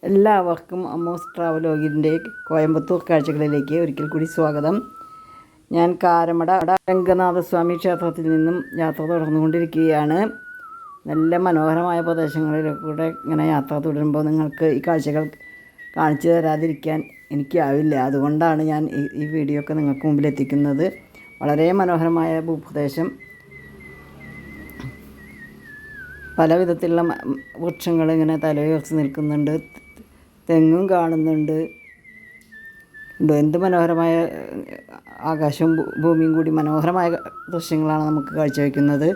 എല്ലാവർക്കും അമ്മൂസ് ട്രാവലോഗിൻ്റെ കോയമ്പത്തൂർ കാഴ്ചകളിലേക്ക് ഒരിക്കൽ കൂടി സ്വാഗതം. ഞാൻ കാരമട രംഗനാഥസ്വാമി ക്ഷേത്രത്തിൽ നിന്നും യാത്ര തുടർന്നുകൊണ്ടിരിക്കുകയാണ്. നല്ല മനോഹരമായ പ്രദേശങ്ങളിലൂടെ ഇങ്ങനെ യാത്ര തുടരുമ്പോൾ നിങ്ങൾക്ക് ഈ കാഴ്ചകൾ കാണിച്ചു തരാതിരിക്കാൻ എനിക്കാവില്ല. അതുകൊണ്ടാണ് ഞാൻ ഈ വീഡിയോ ഒക്കെ നിങ്ങൾക്ക് മുമ്പിൽ എത്തിക്കുന്നത്. വളരെ മനോഹരമായ ഭൂപ്രദേശം, പല വിധത്തിലുള്ള വൃക്ഷങ്ങൾ ഇങ്ങനെ തലയുയർത്തി നിൽക്കുന്നുണ്ട്. തെങ്ങും കാണുന്നുണ്ട്. എന്ത് മനോഹരമായ ആകാശവും ഭൂമിയും കൂടി മനോഹരമായ ദൃശ്യങ്ങളാണ് നമുക്ക് കാഴ്ചവെക്കുന്നത്.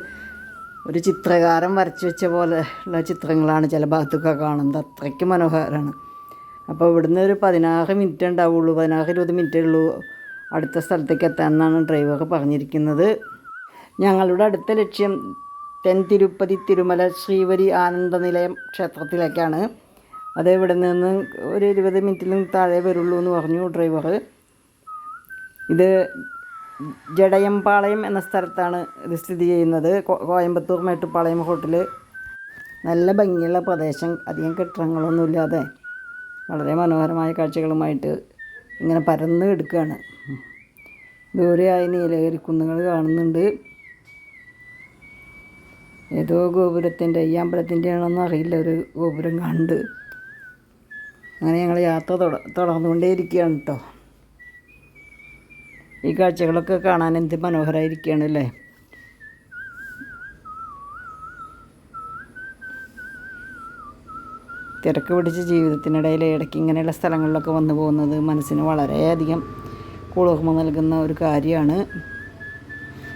ഒരു ചിത്രകാരൻ വരച്ചു വെച്ച പോലെയുള്ള ചിത്രങ്ങളാണ് ചില ഭാഗത്തൊക്കെ കാണുന്നത്. അത്രയ്ക്ക് മനോഹരമാണ്. അപ്പോൾ ഇവിടുന്ന് ഒരു 16 മിനിറ്റ് ഉണ്ടാവുള്ളൂ, 16-20 മിനിറ്റേ ഉള്ളൂ അടുത്ത സ്ഥലത്തേക്ക് എത്താമെന്നാണ് ഡ്രൈവർ പറഞ്ഞിരിക്കുന്നത്. ഞങ്ങളുടെ അടുത്ത ലക്ഷ്യം തിരുപ്പതി തിരുമല ശ്രീവരി ആനന്ദനിലയം ക്ഷേത്രത്തിലേക്കാണ്. അത് ഇവിടെ നിന്ന് ഒരു 20 മിനിറ്റിലും താഴെ വരുള്ളൂ എന്ന് പറഞ്ഞു ഡ്രൈവർ. ഇത് ജടയംപാളയം എന്ന സ്ഥലത്താണ് ഇത് സ്ഥിതി ചെയ്യുന്നത്. കോയമ്പത്തൂർ മേട്ടുപ്പാളയം ഹോട്ടൽ. നല്ല ഭംഗിയുള്ള പ്രദേശം, അധികം കെട്ടിടങ്ങളൊന്നുമില്ലാതെ വളരെ മനോഹരമായ കാഴ്ചകളുമായിട്ട് ഇങ്ങനെ പരന്ന് കിടക്കുകയാണ്. ദൂരെയായി നീലഗിരി കുന്നുകൾ കാണുന്നുണ്ട്. ഏതോ ഗോപുരത്തിൻ്റെ, ഈ അമ്പലത്തിൻ്റെ ആണെന്ന് അറിയില്ല, ഒരു ഗോപുരം കണ്ട്. അങ്ങനെ ഞങ്ങൾ യാത്ര തുടർന്നുകൊണ്ടേയിരിക്കുകയാണ് കേട്ടോ. ഈ കാഴ്ചകളൊക്കെ കാണാൻ എന്ത് മനോഹരമായിരിക്കുകയാണ് അല്ലേ. തിരക്ക് പിടിച്ച ജീവിതത്തിനിടയിൽ ഇടയ്ക്ക് ഇങ്ങനെയുള്ള സ്ഥലങ്ങളിലൊക്കെ വന്നു പോകുന്നത് മനസ്സിന് വളരെയധികം കുളിർമ നൽകുന്ന ഒരു കാര്യമാണ്.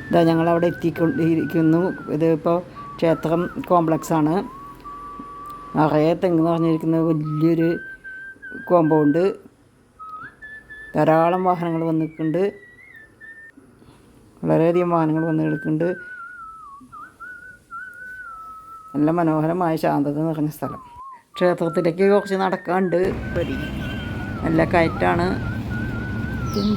ഇതാ ഞങ്ങളവിടെ എത്തിക്കൊണ്ടിരിക്കുന്നു. ഇതിപ്പോൾ ക്ഷേത്രം കോംപ്ലക്സാണ്. നിറയെ തെങ്ങ് നിറഞ്ഞിരിക്കുന്ന വലിയൊരു കോമ്പൗണ്ട്. ധാരാളം വാഹനങ്ങൾ വന്ന് നിൽക്കുന്നുണ്ട്. വളരെയധികം വാഹനങ്ങൾ വന്ന് കിടക്കുന്നുണ്ട്. നല്ല മനോഹരമായ ശാന്തത നിറഞ്ഞ സ്ഥലം. ക്ഷേത്രത്തിലേക്ക് കുറച്ച് നടക്കാണ്ട്. നല്ല കയറ്റാണ്.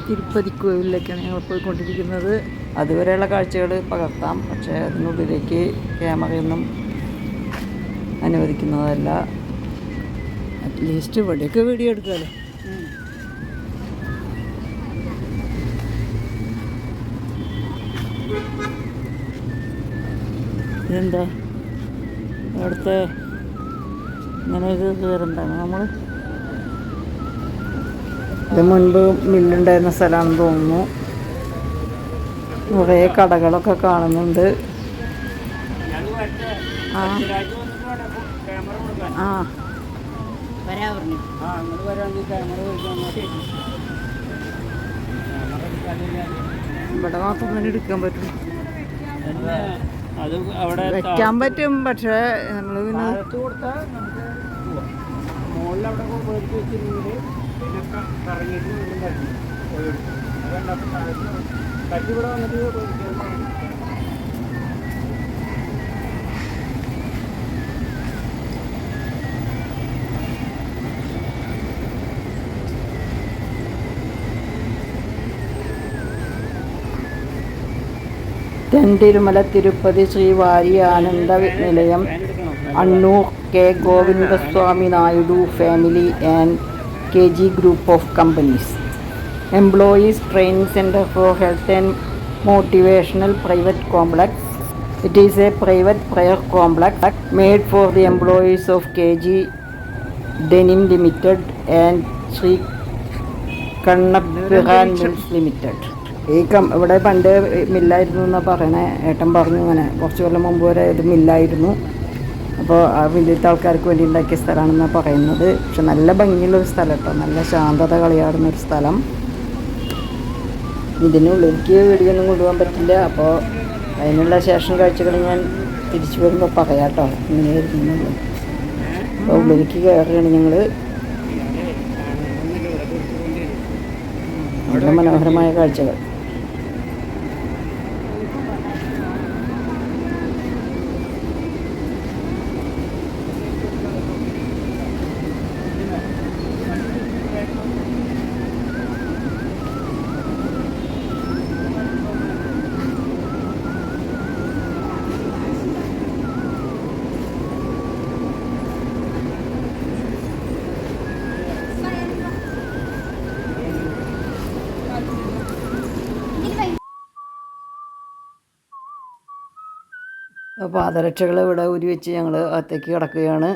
തിരുപ്പതി കോവിലേക്കാണ് ഞങ്ങൾ പോയിക്കൊണ്ടിരിക്കുന്നത്. അതുവരെയുള്ള കാഴ്ചകൾ പകർത്താം, പക്ഷേ അതിനുള്ളിലേക്ക് ക്യാമറയൊന്നും അനുവദിക്കുന്നതല്ല. അറ്റ്ലീസ്റ്റ് ഇവിടെയൊക്കെ വീഡിയോ എടുക്കാമല്ലോ. ഇതെന്താ അവിടുത്തെ ഇങ്ങനെയൊക്കെ കയറുണ്ടാണ് നമ്മൾ. ഇത് മുൻപ് മില്ലുണ്ടായിരുന്ന സ്ഥലമാണെന്ന് തോന്നുന്നു. കുറേ കടകളൊക്കെ കാണുന്നുണ്ട്. ഇവിടെ മാത്രം തന്നെ എടുക്കാൻ പറ്റും, വെക്കാൻ പറ്റും. പക്ഷേ നമ്മൾ പിന്നെ Thirumala Tirupati Srivari Ananda Nilayam Annur K Govindaswamy Naidu family and KG Group of Companies. Employees Training Center for Health and Motivational Private Complex. It is a private prayer complex made for the employees of KG Denim Limited and Sri Kannappiran Mills Limited. ഇവിടെ പണ്ട് മില്ലായിരുന്നു എന്നാണ് പറയണേ. ഏട്ടൻ പറഞ്ഞു ഇങ്ങനെ കുറച്ച് കൊല്ലം മുമ്പ് വരെ ഇത് മില്ലായിരുന്നു. അപ്പോൾ ആ വലിയത്തെ ആൾക്കാർക്ക് വേണ്ടി ഉണ്ടാക്കിയ സ്ഥലമാണെന്നാണ് പറയുന്നത്. പക്ഷെ നല്ല ഭംഗിയുള്ളൊരു സ്ഥലം കേട്ടോ, നല്ല ശാന്തത കളിയാടുന്നൊരു സ്ഥലം. ഇതിനുള്ളിലേക്ക് വീഡിയോ ഒന്നും കൊണ്ടുപോകാൻ പറ്റില്ല. അപ്പോൾ അതിനുള്ള ശേഷം കാഴ്ചകൾ ഞാൻ തിരിച്ചു വരുമ്പോൾ പറയാം കേട്ടോ ഇങ്ങനെയായിരുന്നു. അപ്പോൾ ഉള്ളിലേക്ക് കയറുകയാണ് ഞങ്ങൾ. വളരെ മനോഹരമായ കാഴ്ചകൾ. പാദരക്ഷകൾ ഇവിടെ ഊരി വെച്ച് ഞങ്ങൾ അകത്തേക്ക് കിടക്കുകയാണ്.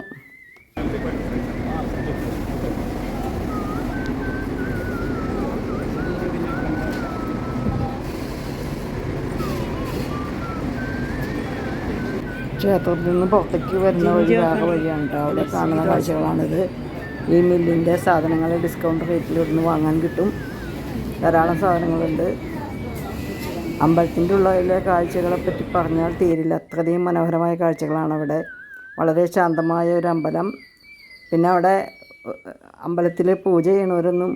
ക്ഷേത്രത്തിൽ നിന്ന് പുറത്തേക്ക് വരുന്ന വഴി വേറെ വഴിയാണ് കേട്ടോ. അവിടെ കാണുന്ന കാഴ്ചകളാണിത്. ഈ മില്ലിൻ്റെ സാധനങ്ങൾ ഡിസ്കൗണ്ട് റേറ്റിൽ ഇവിടുന്ന് വാങ്ങാൻ കിട്ടും. ധാരാളം സാധനങ്ങളുണ്ട്. അമ്പലത്തിൻ്റെ ഉള്ളിലെ കാഴ്ചകളെ പറ്റി പറഞ്ഞാൽ തീരില്ല. അത്രയധികം മനോഹരമായ കാഴ്ചകളാണ് അവിടെ. വളരെ ശാന്തമായ ഒരു അമ്പലം. പിന്നെ അവിടെ അമ്പലത്തിൽ പൂജ ചെയ്യണവരൊന്നും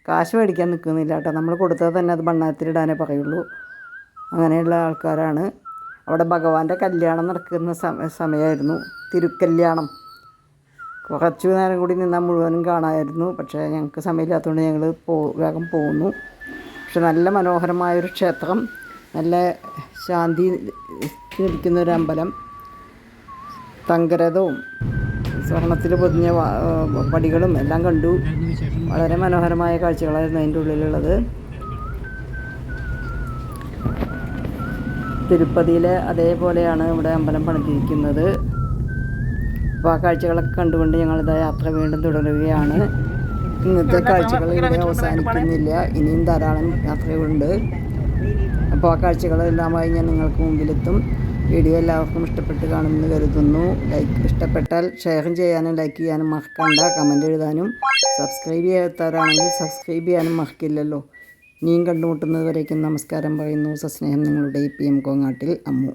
കാശ് മേടിക്കാൻ നിൽക്കുന്നില്ല കേട്ടോ. നമ്മൾ കൊടുത്തത് തന്നെ അത് ഭണ്ണാരത്തിലിടാനേ പറയുള്ളൂ. അങ്ങനെയുള്ള ആൾക്കാരാണ്. അവിടെ ഭഗവാന്റെ കല്യാണം നടക്കുന്ന സമയമായിരുന്നു, തിരുക്കല്യാണം. കുറച്ച് നേരം കൂടി നിന്നാൽ മുഴുവനും കാണാമായിരുന്നു. പക്ഷേ ഞങ്ങൾക്ക് സമയമില്ലാത്തതുകൊണ്ട് ഞങ്ങൾ വേഗം പോന്നു. പക്ഷെ നല്ല മനോഹരമായൊരു ക്ഷേത്രം, നല്ല ശാന്തി നിൽക്കുന്നൊരു അമ്പലം. തങ്കരഥവും സ്വർണത്തിൽ പൊതിഞ്ഞ പടികളും എല്ലാം കണ്ടു. വളരെ മനോഹരമായ കാഴ്ചകളായിരുന്നു അതിൻ്റെ ഉള്ളിലുള്ളത്. തിരുപ്പതിയിലെ അതേപോലെയാണ് ഇവിടെ അമ്പലം പണിതിരിക്കുന്നത്. അപ്പോൾ ആ കാഴ്ചകളൊക്കെ കണ്ടുകൊണ്ട് ഞങ്ങളിതാ യാത്ര വീണ്ടും തുടരുകയാണ്. ഇന്നത്തെ കാഴ്ചകൾ ഇവിടെ അവസാനിക്കുന്നില്ല, ഇനിയും ധാരാളം യാത്രകളുണ്ട്. അപ്പോൾ ആ കാഴ്ചകളെല്ലാമായി ഞാൻ നിങ്ങൾക്ക് മുമ്പിലെത്തും. വീഡിയോ എല്ലാവർക്കും ഇഷ്ടപ്പെട്ട് കാണുമെന്ന് കരുതുന്നു. ഇഷ്ടപ്പെട്ടാൽ ഷെയറും ചെയ്യാനും ലൈക്ക് ചെയ്യാനും മറക്കണ്ട. കമൻറ്റ് എഴുതാനും സബ്സ്ക്രൈബ് ചെയ്യാത്തവരാണെങ്കിൽ സബ്സ്ക്രൈബ് ചെയ്യാനും മറക്കില്ലല്ലോ. ഇനിയും കണ്ടുമുട്ടുന്നത് വരേക്കും നമസ്കാരം പറയുന്നു. സസ്നേഹം, നിങ്ങളുടെ PM കോങ്ങാട്ടിൽ അമ്മു.